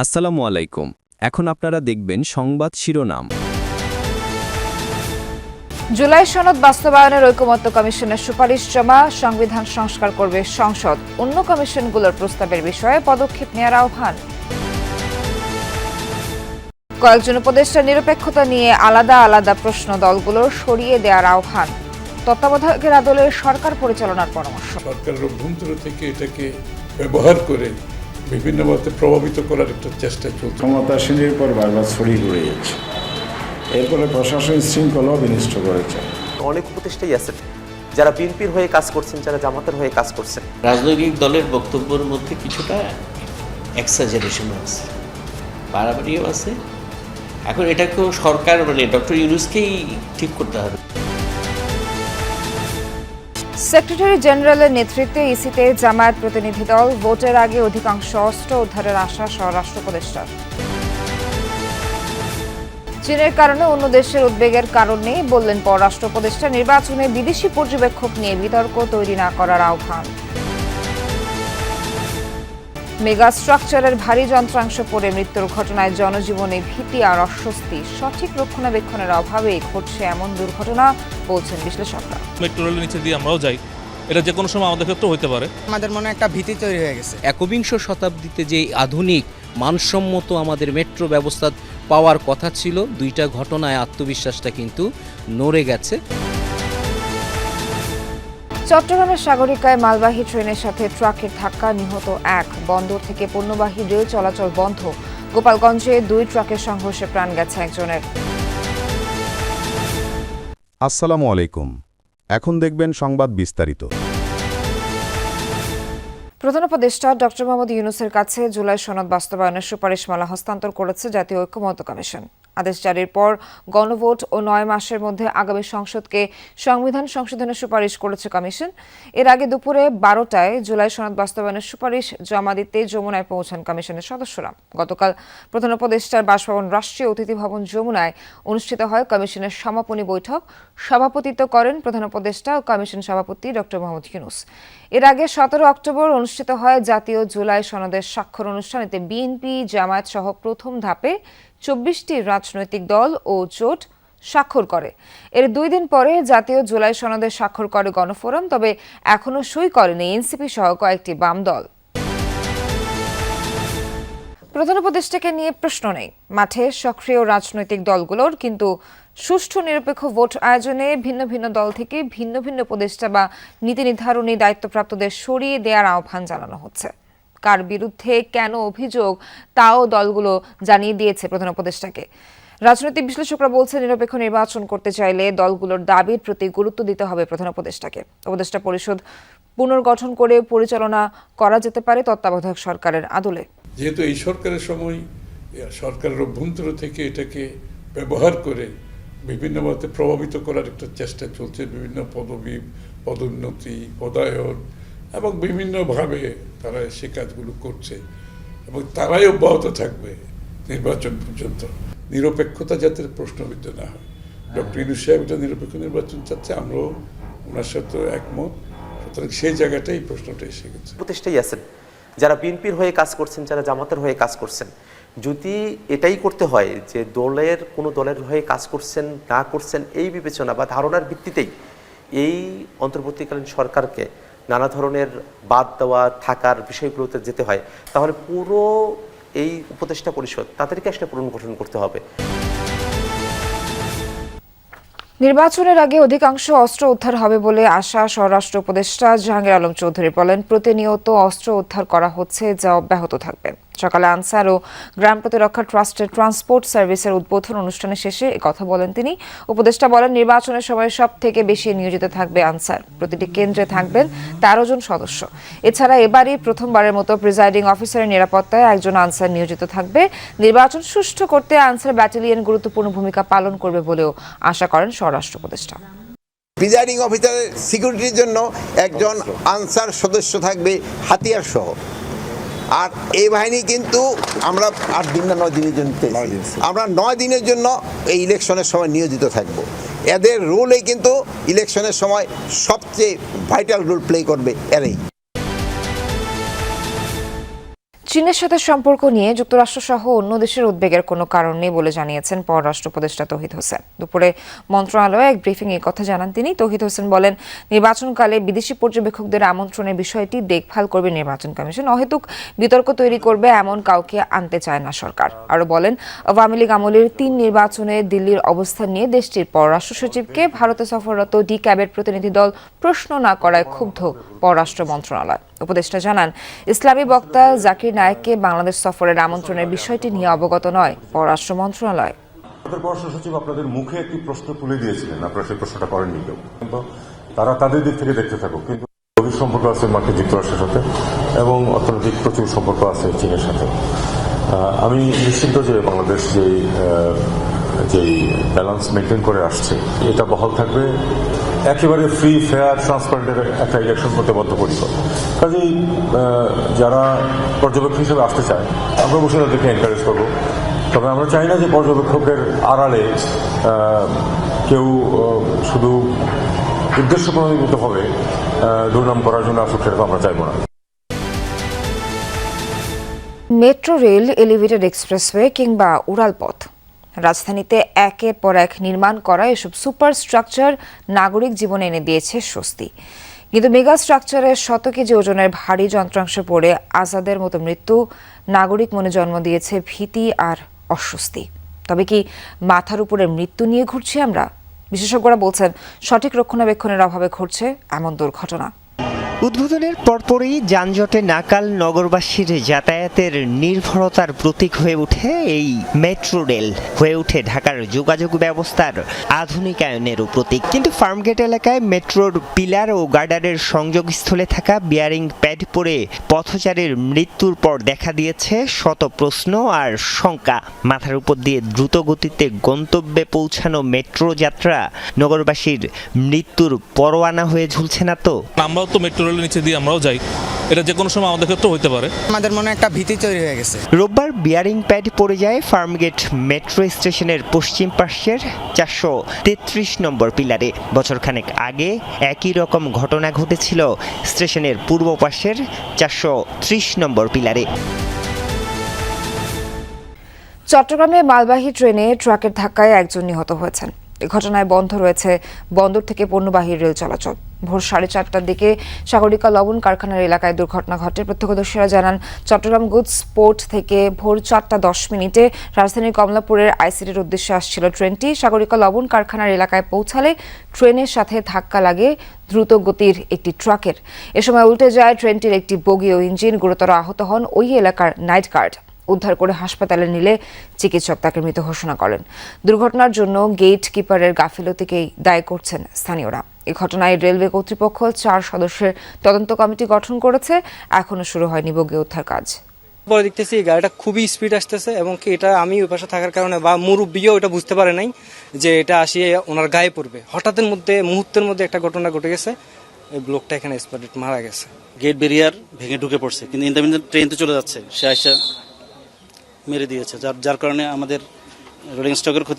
আসসালামু আলাইকুম। এখন আপনারা দেখবেন সংবাদ শিরোনাম। জুলাই সনদ বাস্তবায়নের ঐকমত্য কমিশনের সুপারিশ জমা, সংবিধান সংস্কার করবে সংসদ। অন্য কমিশনগুলোর প্রস্তাবের বিষয়ে পদক্ষেপ নেওয়ার আহ্বান। কয়েকজন উপদেষ্টার নিরপেক্ষতা নিয়ে আলাদা আলাদা প্রশ্ন দলগুলোর সরিয়ে দেওয়ার আহ্বান। তত্ত্বাবধায়কের আদলে সরকার পরিচালনার পরামর্শ। সরকারের অভ্যন্তর থেকে এটাকে ব্যবহার করে বিভিন্ন মতে প্রভাবিত করার একটা চেষ্টা চলছে। ক্ষমতাসীনের পর বারবার ছড়িয়ে পড়ে যাচ্ছে, এরপরে প্রশাসনিক শৃঙ্খলাও বিনষ্ট করেছে। অনেক উপদেষ্টাই আছেন যারা বিএনপির হয়ে কাজ করছেন, যারা জামাতের হয়ে কাজ করছেন। রাজনৈতিক দলের বক্তব্যের মধ্যে কিছুটা এক্সাজারেশন আছে, বাড়াবাড়িও আছে। এখন এটাকেও সরকার ডক্টর ইউনূসকেই ঠিক করতে হবে। সেক্রেটারি জেনারেলের নেতৃত্বে ইসিতে জামায়াত প্রতিনিধি দল, ভোটের আগে অধিকাংশ অস্ত্র উদ্ধারের আশা স্বরাষ্ট্র উপদেষ্টার। চীনের কারণে অন্য দেশের উদ্বেগের কারণ নেই বললেন পররাষ্ট্র উপদেষ্টা। নির্বাচনে বিদেশি পর্যবেক্ষক নিয়ে বিতর্ক তৈরি না করার আহ্বান। মেগা স্ট্রাকচারের ভারী যন্ত্রাংশ পড়ে মৃত্যুর ঘটনায় জনজীবনে ভীতি আর অস্বস্তি। সঠিক রক্ষণাবেক্ষণের অভাবেই ঘটছে এমন দুর্ঘটনা বলছেন বিশ্লেষকরা। মেট্রো রেলের নিচে দিয়ে আমরাও যাই, এটা যে কোনো সময় আমাদের ক্ষেত্রেও হতে পারে। আমাদের মনে একটা ভীতি তৈরি হয়ে গেছে। একবিংশ শতাব্দীতে যে আধুনিক মানসম্মত আমাদের মেট্রো ব্যবস্থা পাওয়ার কথা ছিল, দুইটা ঘটনায় আত্মবিশ্বাসটা কিন্তু নড়ে গেছে। চট্টগ্রামের সাগরিকায় মালবাহী ট্রেনের সাথে ট্রাকের ধাক্কা, নিহত এক। বন্দর থেকে পণ্যবাহী রেল চলাচল বন্ধ। গোপালগঞ্জে 2 ট্রাকের সংঘর্ষে প্রাণ গেছে একজনের। আসসালামু আলাইকুম। এখন দেখবেন সংবাদ বিস্তারিত। প্রধান উপদেষ্টা ডক্টর মোহাম্মদ ইউনূসের কাছে জুলাই সনদ বাস্তবায়নের সুপারিশমালা হস্তান্তর করেছে জাতীয় ঐকমত্য কমিশন। আদেশ জারির পর গণভোট ও 9 মাসের মধ্যে আগামী সংসদকে সংবিধান সংশোধনের সুপারিশ করেছে কমিশন। এর আগে দুপুরে 12টায় জুলাই সনদ বাস্তবায়নের সুপারিশ জমা দিতে যমুনায় পৌঁছান কমিশনের সদস্যরা। গতকাল প্রধান উপদেষ্টার বাসভবন রাষ্ট্রীয় অতিথি ভবন যমুনায় অনুষ্ঠিত হয় কমিশনের সমাপনী বৈঠক। সভাপতিত্ব করেন প্রধান উপদেষ্টা ও কমিশন সভাপতি ডক্টর মোহাম্মদ ইউনূস। এর আগে 17 অক্টোবর অনুষ্ঠিত হয় জাতীয় জুলাই সনদের স্বাক্ষর অনুষ্ঠান। এতে বিএনপি, জামায়াত সহ প্রথম ধাপে 24টি রাজনৈতিক দল ও জোট স্বাক্ষর করে। এর 2 দিন পরে জাতীয় জুলাই সনদে স্বাক্ষর করে গণফোরাম, তবে এখনো সই করেনি এনসিপি সহ কয়েকটি বাম দল। প্রধান উপদেষ্টাকে নিয়ে প্রশ্ন নেই, মাঠে সক্রিয় রাজনৈতিক দলগুলোর, কিন্তু সুষ্ঠু নিরপেক্ষ ভোট আয়োজনে ভিন্ন ভিন্ন দল থেকে ভিন্ন ভিন্ন উপদেষ্টা বা নীতি নির্ধারণী দায়িত্বপ্রাপ্তদের সরিয়ে দেওয়ার আহ্বান জানানো হচ্ছে। কার বিরুদ্ধে কেন অভিযোগ তাও দলগুলো জানিয়ে দিয়েছে প্রধান উপদেষ্টাকে। রাজনৈতিক বিশ্লেষকরা বলছেন, নিরপেক্ষ নির্বাচন করতে চাইলে দলগুলোর দাবির প্রতি গুরুত্ব দিতে হবে প্রধান উপদেষ্টাকে। উপদেষ্টা পরিষদ পুনর্গঠন করে পরিচালনা করা যেতে পারে তত্ত্বাবধায়ক সরকারের আদলে। যেহেতু এই সরকারের সময় সরকারের অভ্যন্তর থেকে এটাকে ব্যবহার করে বিভিন্ন মতে প্রভাবিত করার একটা চেষ্টা চলছে। বিভিন্ন পদবি, পদোন্নতি, পদায়ন এবং বিভিন্নভাবে তারা সে কাজগুলো করছে এবং তারাই অব্যাহত থাকবে নির্বাচন পর্যন্ত। নিরপেক্ষতা যাতে প্রশ্নবিদ্ধ না হয়। ডক্টর ইউনূস সাহেব এটা নিরপেক্ষ নির্বাচন চাচ্ছে, আমরাও ওনার সাথে একমত। সুতরাং সেই জায়গাটাই প্রশ্নটা এসে গেছে। উপদেষ্টাই আছেন যারা বিএনপির হয়ে কাজ করছেন, যারা জামাতের হয়ে কাজ করছেন। যদি এটাই করতে হয় যে কোনো দলের হয়ে কাজ করছেন না করছেন এই বিবেচনা বা ধারণার ভিত্তিতেই এই অন্তর্বর্তীকালীন সরকারকে নানা ধরনের বাদ দেওয়া থাকার বিষয়গুলোতে যেতে হয়, তাহলে পুরো এই উপদেষ্টা পরিষদ তাদেরকে আসলে পুনর্গঠন করতে হবে। নির্বাচনের আগে অধিকাংশ অস্ত্র উদ্ধার হবে বলে আশা স্বরাষ্ট্র উপদেষ্টা জাহাঙ্গীর আলম চৌধুরী বলেন, প্রতিনিয়ত অস্ত্র উদ্ধার করা হচ্ছে, যা অব্যাহত থাকবে। সকালে আনসার ও গ্রাম প্রতিরক্ষা ট্রাস্টের ট্রান্সপোর্ট সার্ভিসের উদ্বোধন অনুষ্ঠানে শেষে একথা বলেন তিনি। উপদেষ্টা বলেন, নির্বাচনের সময় সব থেকে বেশি নিয়োজিত থাকবে আনসার। প্রতিটি কেন্দ্রে থাকবেন 13 জন সদস্য। এছাড়া এবারই প্রথমবারের মতো প্রিজাইডিং অফিসারের নিরাপত্তায় একজন আনসার নিয়োজিত থাকবে। নির্বাচন সুষ্ঠু করতে আনসার ব্যাটালিয়ন গুরুত্বপূর্ণ ভূমিকা পালন করবে বলেও আশা করেন স্বরাষ্ট্র উপদেষ্টা। প্রিজাইডিং অফিসারের সিকিউরিটির জন্য একজন আনসার সদস্য থাকবে হাতিয়ার সহ। আর এই বাহিনী কিন্তু আমরা 8 দিন না 9 দিনের জন্য, আমরা 9 দিনের জন্য এই ইলেকশনের সময় নিয়োজিত থাকব। এদের রোলই কিন্তু ইলেকশনের সময় সবচেয়ে ভাইটাল রোল প্লে করবে এরাই। চীনের সাথে সম্পর্ক নিয়ে যুক্তরাষ্ট্র সহ অন্য দেশের উদ্বেগের কোনো কারণ নেই বলে জানিয়েছেন পররাষ্ট্র উপদেষ্টা তৌহিদ হোসেন। দুপুরে মন্ত্রণালয়ে এক ব্রিফিং এ কথা জানান তিনি। তৌহিদ হোসেন বলেন, নির্বাচনকালে বিদেশি পর্যবেক্ষকদের আমন্ত্রণের বিষয়টি দেখভাল করবে নির্বাচন কমিশন। অহেতুক বিতর্ক তৈরি করবে এমন কাউকে আনতে চায় না সরকার। আরও বলেন, আওয়ামী লীগ আমলের 3 নির্বাচনে দিল্লির অবস্থান নিয়ে দেশটির পররাষ্ট্র সচিবকে ভারতে সফররত ডি ক্যাবের প্রতিনিধি দল প্রশ্ন না করায় ক্ষুব্ধ পররাষ্ট্র মন্ত্রণালয়। উপদেষ্টা জানান, ইসলামী বক্তা জাকির নায়েককে বাংলাদেশ সফরের আমন্ত্রণের বিষয়টি নিয়ে অবগত নয় পররাষ্ট্র মন্ত্রণালয়। পররাষ্ট্র সচিব আপনাদের মুখে একটি প্রশ্ন তুলে দিয়েছিলেন, আপনারা সেই প্রশ্নটা করেননি কেউ। কিন্তু তারা তাদের দিক থেকে দেখতে থাকুক। কিন্তু গভীর সম্পর্ক আছে মার্কিন যুক্তরাষ্ট্রের সাথে এবং অর্থনৈতিক প্রচুর সম্পর্ক আছে চীনের সাথে। আমি নিশ্চিত যে বাংলাদেশ যেই ব্যালেন্স মেনটেন করে আসছে এটা বহাল থাকবে। একেবারে ফ্রি, ফেয়ার, ট্রান্সপারেন্টের একটা ইলেকশন করতে বদ্ধপরিকর। কাজেই যারা পর্যবেক্ষক হিসেবে আসতে চায় আমরা অবশ্যই তাদেরকে এনকারেজ করবো। তবে আমরা চাই না যে পর্যবেক্ষকের আড়ালে কেউ শুধু উদ্দেশ্য প্রণোদিতভাবে দুর্নাম করার জন্য আসুক, সেটা আমরা চাইব না। মেট্রো রেল, এলিভেটেড এক্সপ্রেসওয়ে কিংবা উড়ালপথ, রাজধানীতে একের পর এক নির্মাণ করা এসব সুপার স্ট্রাকচার নাগরিক জীবনে এনে দিয়েছে স্বস্তি। কিন্তু মেগা স্ট্রাকচারের 100 কেজি ওজনের ভারী যন্ত্রাংশ পড়ে আজাদের মতো মৃত্যু নাগরিক মনে জন্ম দিয়েছে ভীতি আর অস্বস্তি। তবে কি মাথার উপরে মৃত্যু নিয়ে ঘুরছি আমরা? বিশেষজ্ঞরা বলছেন, সঠিক রক্ষণাবেক্ষণের অভাবে ঘটছে এমন দুর্ঘটনা। উদ্বোধনের পরপরই যানজটে নাকাল নগরবাসীর যাতায়াতের নির্ভরতার প্রতীক হয়ে ওঠে এই মেট্রো রেল, হয়ে ওঠে ঢাকার যোগাযোগ ব্যবস্থার আধুনিকায়নেরও প্রতীক। কিন্তু ফার্মগেট এলাকায় মেট্রোর পিলার ও গার্ডারের সংযোগস্থলে থাকা বিয়ারিং প্যাড পড়ে পথচারীর মৃত্যুর পর দেখা দিয়েছে শত প্রশ্ন আর শঙ্কা। মাথার উপর দিয়ে দ্রুত গতিতে গন্তব্যে পৌঁছানো মেট্রো যাত্রা নগরবাসীর মৃত্যুর পরোয়ানা হয়ে ঝুলছে না তো? আমরাও তো মেট্রো রেলের নিচে দিয়ে আমরাও যাই, এটা যে কোনো সময় আমাদের ক্ষেত্রে হতে পারে। আমাদের মনে একটা ভীতি তৈরি হয়ে গেছে। রোববার বিয়ারিং প্যাড পড়ে যায় ফার্মগেট মেট্রো স্টেশনের পশ্চিম পাশের 433 নম্বর পিলারে। বছরখানেক আগে একই রকম ঘটনা ঘটেছিল স্টেশনের পূর্ব পাশের 430 নম্বর পিলারে। চট্টগ্রামে মালবাহী ট্রেনে ট্রাকের ধাক্কায় একজন নিহত হয়েছেন। এই ঘটনায় বন্ধ রয়েছে বন্দর থেকে পণ্যবাহী রেল চলাচল। ভোর 4:30টার দিকে সাগরিকা লবণ কারখানার এলাকায় দুর্ঘটনা ঘটে। প্রত্যক্ষদর্শীরা জানান, চট্টগ্রাম গুডস পোর্ট থেকে ভোর 4:10 রাজধানীর কমলাপুরের আইসিটির উদ্দেশ্যে আসছিল ট্রেনটি। সাগরিকা লবণ কারখানার এলাকায় পৌঁছালে ট্রেনের সাথে ধাক্কা লাগে দ্রুত গতির একটি ট্রাকের। এ সময় উল্টে যায় ট্রেনটির একটি বগি ও ইঞ্জিন। গুরুতর আহত হন ওই এলাকার নাইট গার্ড। উদ্ধার করে হাসপাতালে নিলে চিকিৎসক তাকে মৃত ঘোষণা করেন। দুর্ঘটনার জন্য গেট কিপারের গাফিলতিকেই দায়ী করছেন স্থানীয়রা। এই ঘটনায় রেলওয়ে কর্তৃপক্ষ 4 সদস্যের তদন্ত কমিটি গঠন করেছে। এখনো শুরু হয়নি বগি উদ্ধার কাজ। পরে দেখতেছি গাড়িটা খুবই স্পিড আসতেছে এবং কি এটা আমি ওই পাশে থাকার কারণে বা মুরব্বিও এটা বুঝতে পারে নাই যে এটা আসিয়ে ওনার গায়ে পড়বে। হঠাৎের মধ্যে মুহূর্তের মধ্যে একটা ঘটনা ঘটে গেছে, এই লোকটা এখানে স্পটে মারা গেছে। গেট ব্যারিয়ার ভেঙে ঢুকে পড়ছে, কিন্তু ইন্টারমিডিয়েট ট্রেন তো চলে যাচ্ছে, সে আইসা মেরে দিয়েছে, যার কারণে আমাদের রোলিং স্টকের ক্ষতি।